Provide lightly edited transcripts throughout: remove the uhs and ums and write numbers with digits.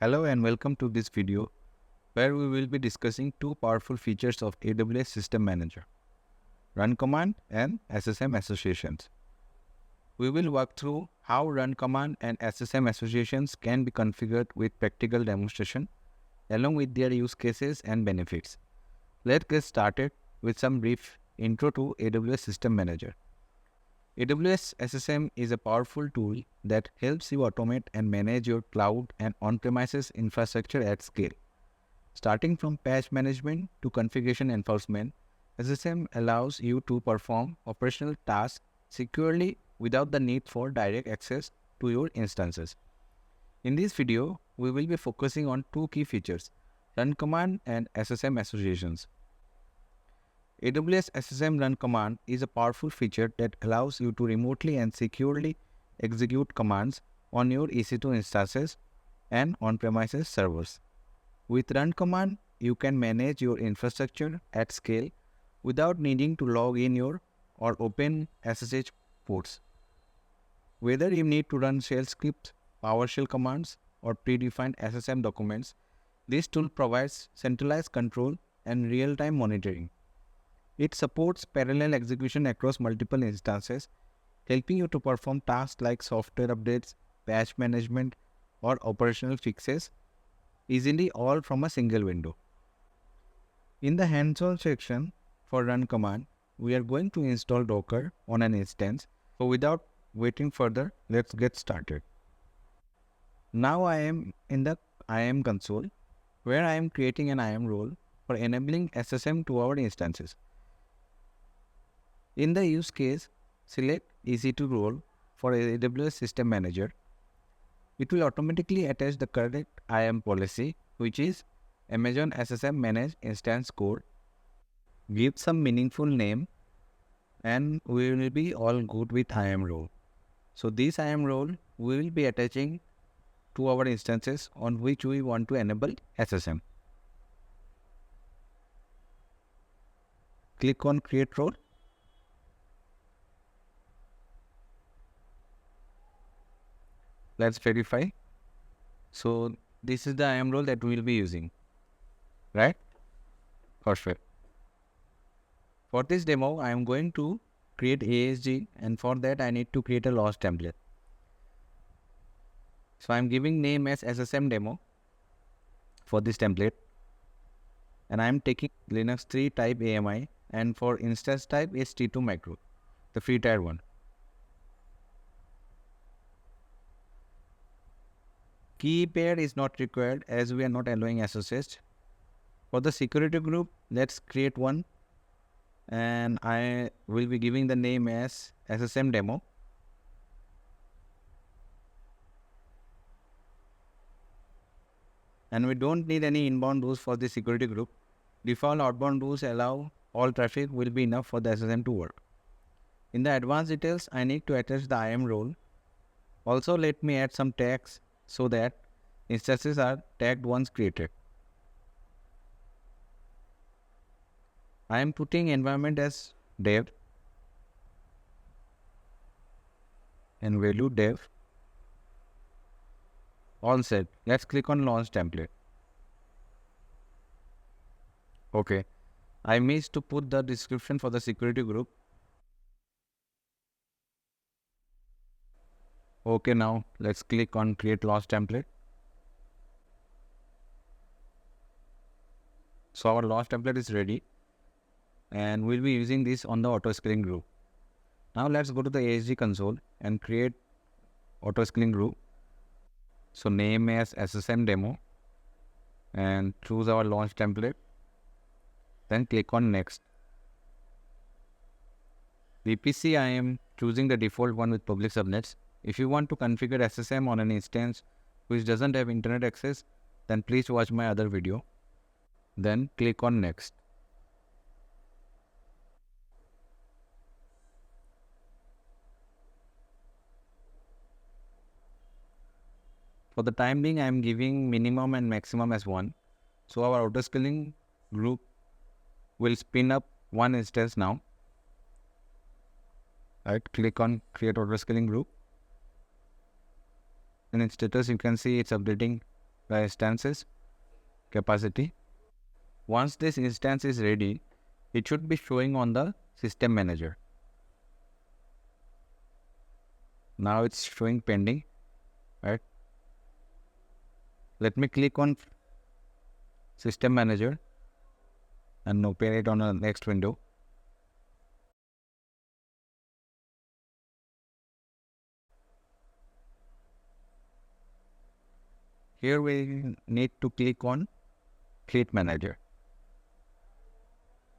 Hello and welcome to this video where we will be discussing two powerful features of AWS System Manager, Run Command and SSM Associations. We will walk through how Run Command and SSM Associations can be configured with practical demonstration along with their use cases and benefits. Let's get started with some brief intro to AWS System Manager. AWS SSM is a powerful tool that helps you automate and manage your cloud and on-premises infrastructure at scale. Starting from patch management to configuration enforcement, SSM allows you to perform operational tasks securely without the need for direct access to your instances. In this video, we will be focusing on two key features, Run Command and SSM Associations. AWS SSM Run Command is a powerful feature that allows you to remotely and securely execute commands on your EC2 instances and on-premises servers. With Run Command, you can manage your infrastructure at scale without needing to log in or open SSH ports. Whether you need to run shell scripts, PowerShell commands, or predefined SSM documents, this tool provides centralized control and real-time monitoring. It supports parallel execution across multiple instances, helping you to perform tasks like software updates, patch management, or operational fixes easily, all from a single window. In the hands-on section for Run Command, we are going to install Docker on an instance. So without waiting further, let's get started. Now I am in the IAM console, where I am creating an IAM role for enabling SSM to our instances. In the use case, select EC2 role for AWS System Manager. It will automatically attach the correct IAM policy, which is Amazon SSM Managed Instance Code. Give some meaningful name and we will be all good with IAM role. So this IAM role we will be attaching to our instances on which we want to enable SSM. Click on Create Role. Let's verify. So this is the IAM role that we will be using, right? Perfect. For this demo, I am going to create ASG, and for that I need to create a loss template. So I am giving name as SSM demo for this template, and I am taking Linux 3 type AMI, and for instance type is T2 micro, the free tier one. Key pair is not required as we are not allowing SSH. For the security group, let's create one, and I will be giving the name as SSM demo. And we don't need any inbound rules for the security group. Default outbound rules allow all traffic will be enough for the SSM to work. In the advanced details, I need to attach the IAM role. Also, let me add some tags so that instances are tagged once created. I am putting environment as dev and value dev. All set. Let's click on launch template. Okay. I missed to put the description for the security group. Okay, now let's click on create loss template. So our loss template is ready, and we'll be using this on the auto scaling group. Now let's go to the ASG console and create auto scaling group. So name as SSM demo and choose our launch template. Then click on next. VPC, I am choosing the default one with public subnets. If you want to configure SSM on an instance which doesn't have internet access, then please watch my other video. Then click on next. For the time being, I am giving minimum and maximum as 1. So our auto scaling group will spin up one instance now. Right, click on create auto scaling group. And in status, you can see it's updating the instances capacity. Once this instance is ready, it should be showing on the system manager. Now it's showing pending, right? Let me click on system manager and open it on the next window. Here we need to click on Fleet Manager.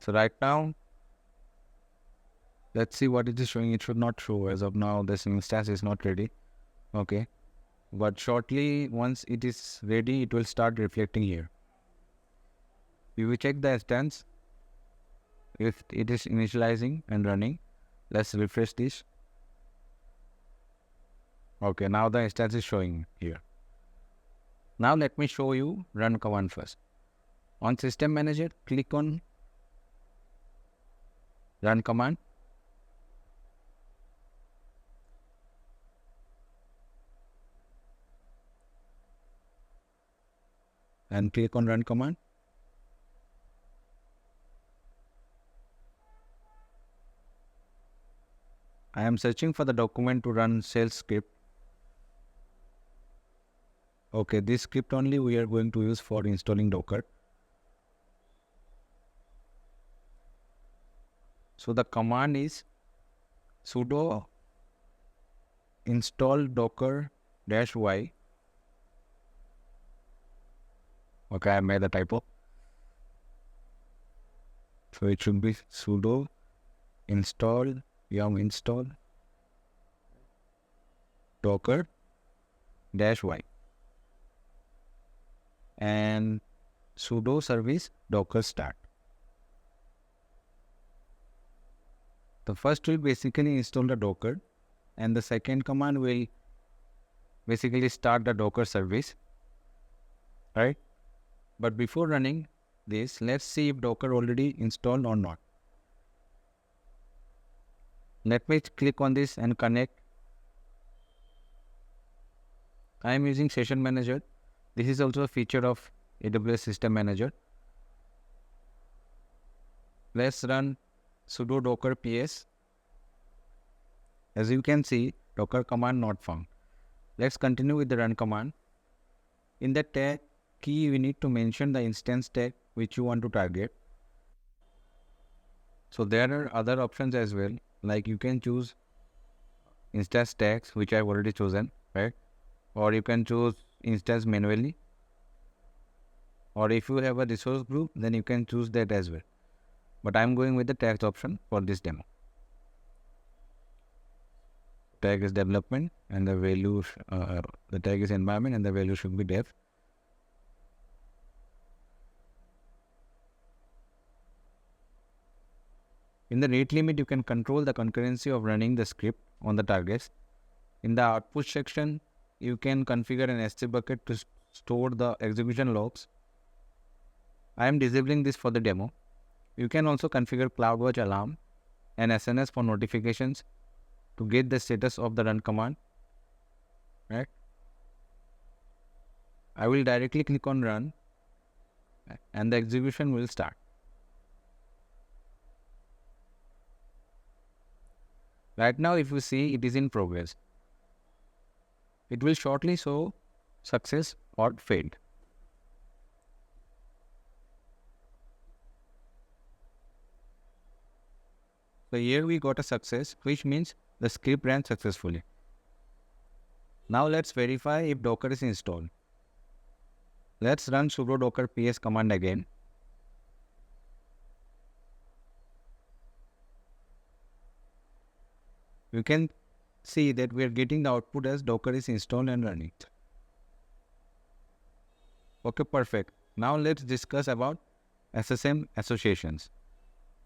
So right now, let's see what it is showing. It should not show as of now. This instance is not ready. Okay. But shortly, once it is ready, it will start reflecting here. We will check the instance. If it is initializing and running, let's refresh this. Okay, now the instance is showing here. Now let me show you run command first. On System Manager, click on run command. And click on run command. I am searching for the document to run shell script. Okay, this script only we are going to use for installing Docker. So the command is sudo install docker -y. Okay, I made a typo. So it should be sudo install yum install docker -y and sudo service docker start. The first will basically install the Docker, and the second command will basically start the Docker service, right? But before running this, let's see if Docker already installed or not. Let me click on this and connect. I am using Session Manager. This is also a feature of AWS System Manager. Let's run sudo docker ps. As you can see, docker command not found. Let's continue with the run command. In the tag key, we need to mention the instance tag which you want to target. So there are other options as well, like you can choose instance tags, which I've already chosen, right? Or you can choose instance manually. Or if you have a resource group, then you can choose that as well. But I'm going with the tags option for this demo. Tag is development and the value, the tag is environment and the value should be dev. In the rate limit, you can control the concurrency of running the script on the targets. In the output section, you can configure an S3 bucket to store the execution logs. I am disabling this for the demo. You can also configure CloudWatch alarm and SNS for notifications to get the status of the run command, right? I will directly click on run and the execution will start. Right now, if you see, it is in progress. It will shortly show success or failed. So here we got a success, which means the script ran successfully. Now let's verify if Docker is installed. Let's run sudo docker ps command again. You can see that we are getting the output as Docker is installed and running. Okay, perfect. Now let's discuss about SSM associations.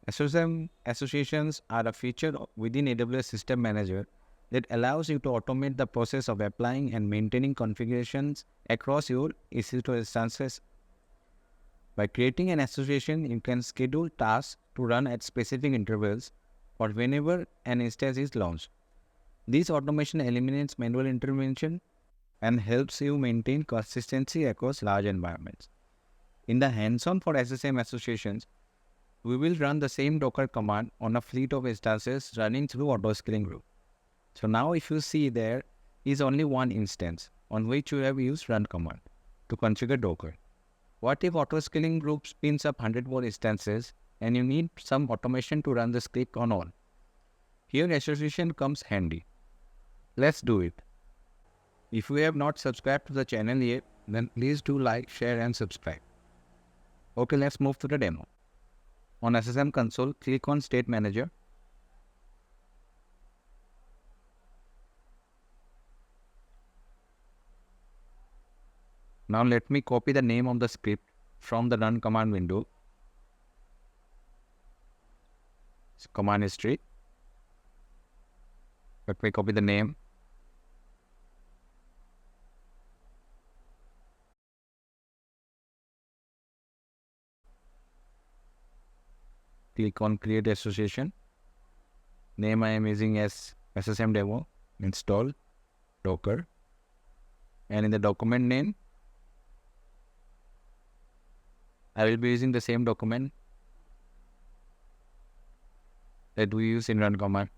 SSM associations are a feature within AWS System Manager that allows you to automate the process of applying and maintaining configurations across your EC2 instances. By creating an association, you can schedule tasks to run at specific intervals or whenever an instance is launched. This automation eliminates manual intervention and helps you maintain consistency across large environments. In the hands-on for SSM associations, we will run the same Docker command on a fleet of instances running through autoscaling group. So now if you see, there is only one instance on which you have used run command to configure Docker. What if autoscaling group spins up 100 more instances and you need some automation to run the script on all? Here association comes handy. Let's do it. If you have not subscribed to the channel yet, then please do like, share and subscribe. Okay, let's move to the demo. On SSM console, click on State Manager. Now let me copy the name of the script from the run command window. Command history. Let me copy the name. Click on Create Association. Name I am using as SSM demo. Install Docker. And in the document name, I will be using the same document that we use in run command.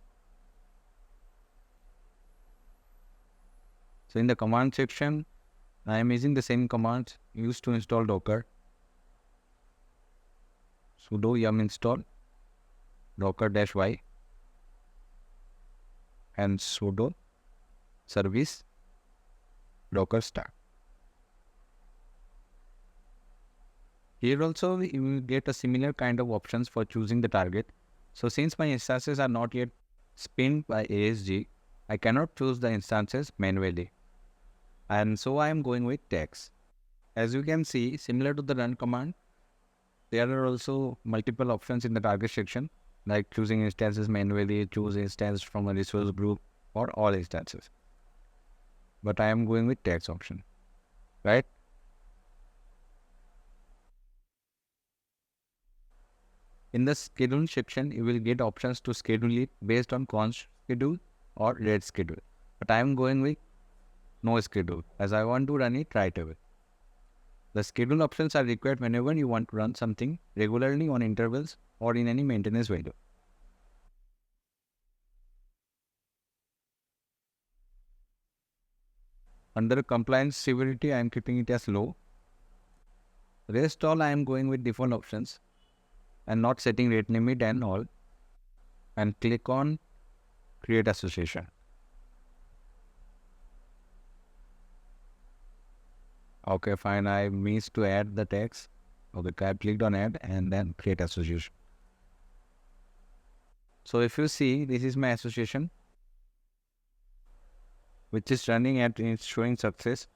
So in the command section, I am using the same commands used to install Docker. Sudo yum install docker-y and sudo service docker start. Here also you will get a similar kind of options for choosing the target. So since my instances are not yet spinned by ASG, I cannot choose the instances manually. And so I am going with tags. As you can see, similar to the run command, there are also multiple options in the target section, like choosing instances manually, choose instance from a resource group, or all instances. But I am going with tags option, right? In the schedule section, you will get options to schedule it based on const schedule or red schedule. But I am going with no schedule as I want to run it right away. The schedule options are required whenever you want to run something regularly on intervals or in any maintenance window. Under compliance severity, I am keeping it as low. Rest all, I am going with default options and not setting rate limit and all. And click on Create Association. Okay, fine. I missed to add the text. Okay, I clicked on Add and then Create Association. So if you see, this is my association, which is running and it's showing success.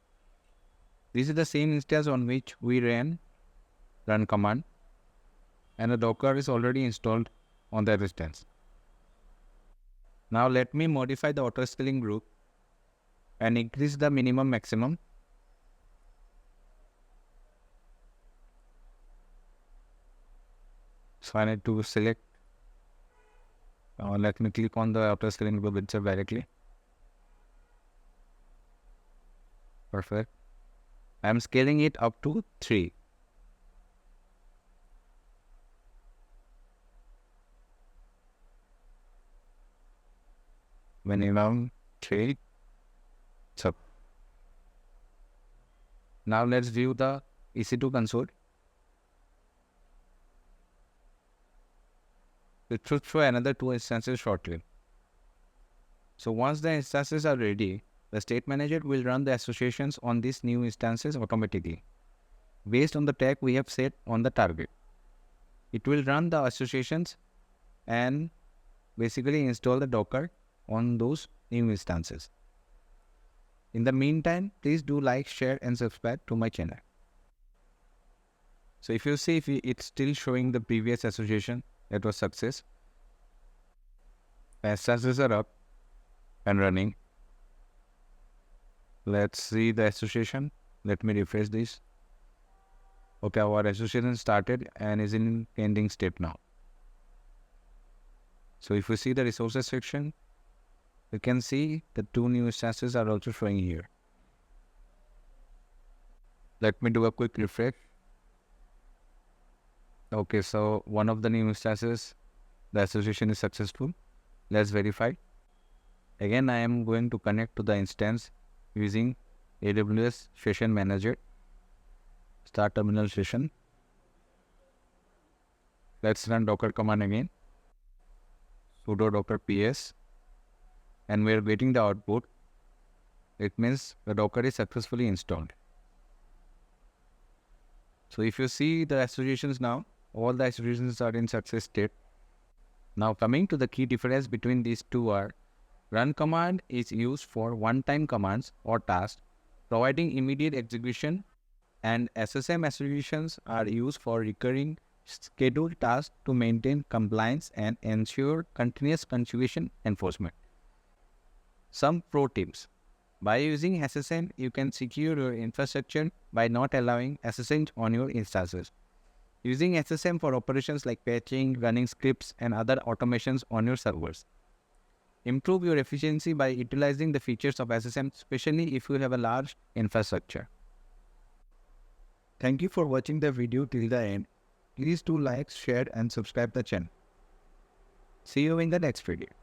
This is the same instance on which we ran run command, and the Docker is already installed on that instance. Now let me modify the autoscaling group and increase the minimum maximum. So I need to select, let me click on the autoscaling group itself directly. Perfect. I am scaling it up to 3. Minimum 3. So now let's view the EC2 console. It should show another 2 instances shortly. So once the instances are ready, the state manager will run the associations on these new instances automatically, based on the tag we have set on the target. It will run the associations and basically install the Docker on those new instances. In the meantime, please do like, share and subscribe to my channel. So if you see, if it's still showing the previous association, that was success. The instances are up and running. Let's see the association. Let me refresh this. Okay, our association started and is in pending state now. So if we see the resources section, you can see the 2 new instances are also showing here. Let me do a quick refresh. Okay, so one of the new instances, the association is successful. Let's verify. Again, I am going to connect to the instance using AWS Session Manager. Start terminal session. Let's run Docker command again. Sudo docker ps. And we are getting the output. It means the Docker is successfully installed. So if you see the associations now, all the associations are in success state. Now coming to the key difference between these two are, run command is used for one-time commands or tasks, providing immediate execution, and SSM associations are used for recurring scheduled tasks to maintain compliance and ensure continuous configuration enforcement. Some pro tips. By using SSM, you can secure your infrastructure by not allowing SSM on your instances. Using SSM for operations like patching, running scripts, and other automations on your servers. Improve your efficiency by utilizing the features of SSM, especially if you have a large infrastructure. Thank you for watching the video till the end. Please do like, share, and subscribe the channel. See you in the next video.